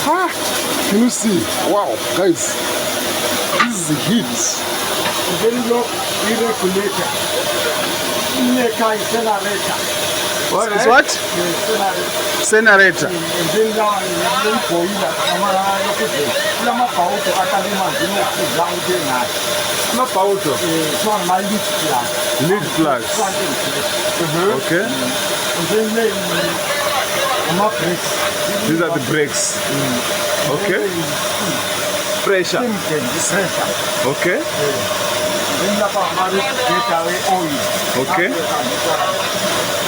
Ah, can you see? Wow, guys, this is heat. It's what? Generator. Lead plugs. Okay. These are the brakes. Okay. Pressure. Okay. Okay.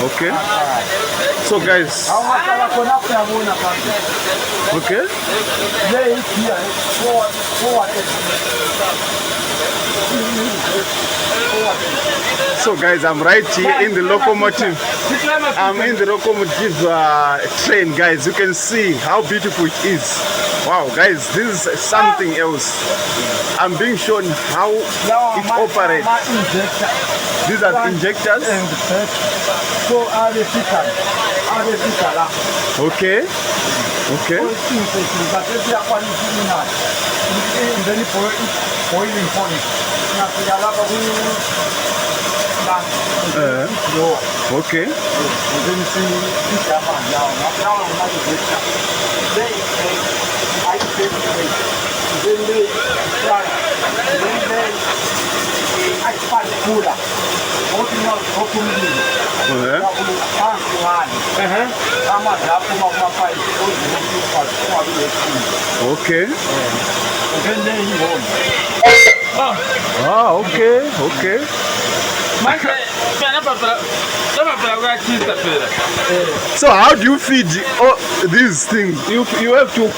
Okay. So guys. Okay. So guys, I'm right here in the locomotive. I'm in the locomotive train, guys. You can see how beautiful it is. Wow, guys, this is something else. I'm being shown how it operates. These are the injectors. Okay. Okay. Okay. Okay. Ah, okay, okay. So how do you feed these things? You have to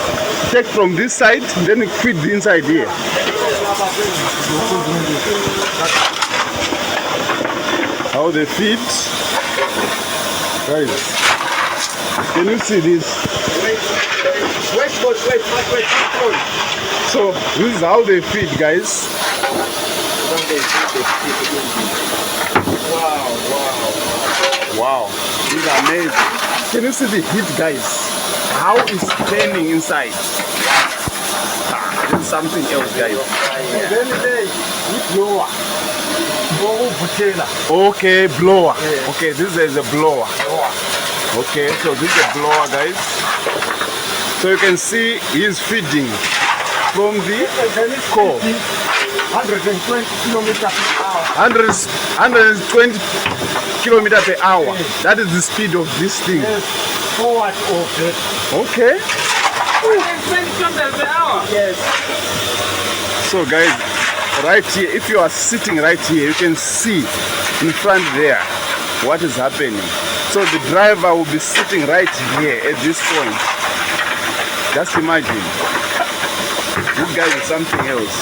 take from this side, then you feed the inside here. How they feed? Guys, can you see this? Wait. So this is how they feed, guys. Wow, this is amazing. Can you see the heat, guys? How it's burning inside. This is something else, guys. Okay, blower. Okay, this is a blower. Okay, so this is a blower, guys. So you can see he's feeding from the core. 120 kilometers per hour. 120 kilometers per hour. That is the speed of this thing. Yes, forward or back. Okay. 120 kilometers per hour. Yes. So guys, right here, if you are sitting right here, you can see in front there what is happening. So the driver will be sitting right here at this point. Just imagine. This guy is something else.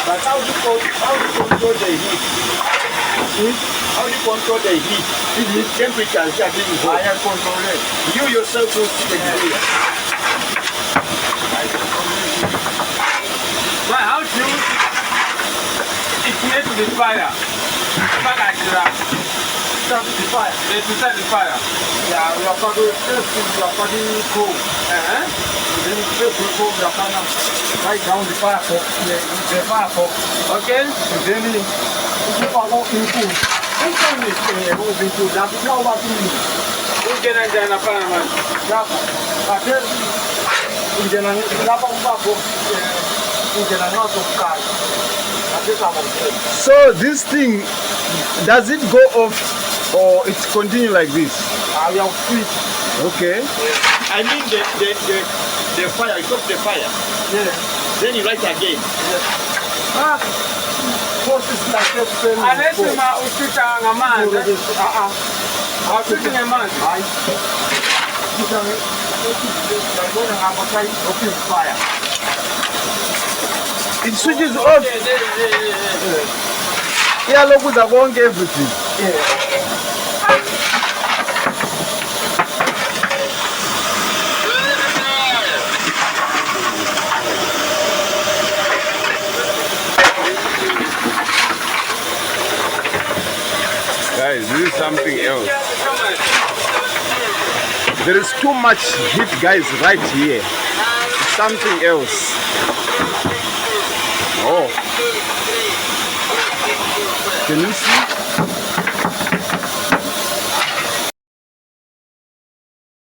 But how do you control the heat? How do you control the heat? The temperature is getting high. I control it. You yourself will see the heat. But how do you? It's made to the fire. Start the fire. To start the fire. Yeah, we are going to cool. Then you put the fire right down the fire for the fire for. Okay. And then you follow into. Sometimes it's moving to that. Now what do you need? You get in there and apply man. Yeah. But then in the night, you have a bubble. In the night of car. So this thing, does it go off or it continue like this? I will switch. Okay. I mean the fire, you got the fire. Yeah. Then you light again. Yeah. Ah. What is like a pen? I let him out with a man. I'll put in a man. Fire. It switches off. Yeah, look with the wrong everything. Guys, this is something else. There is too much heat, guys, right here. Something else. Oh. Can you see?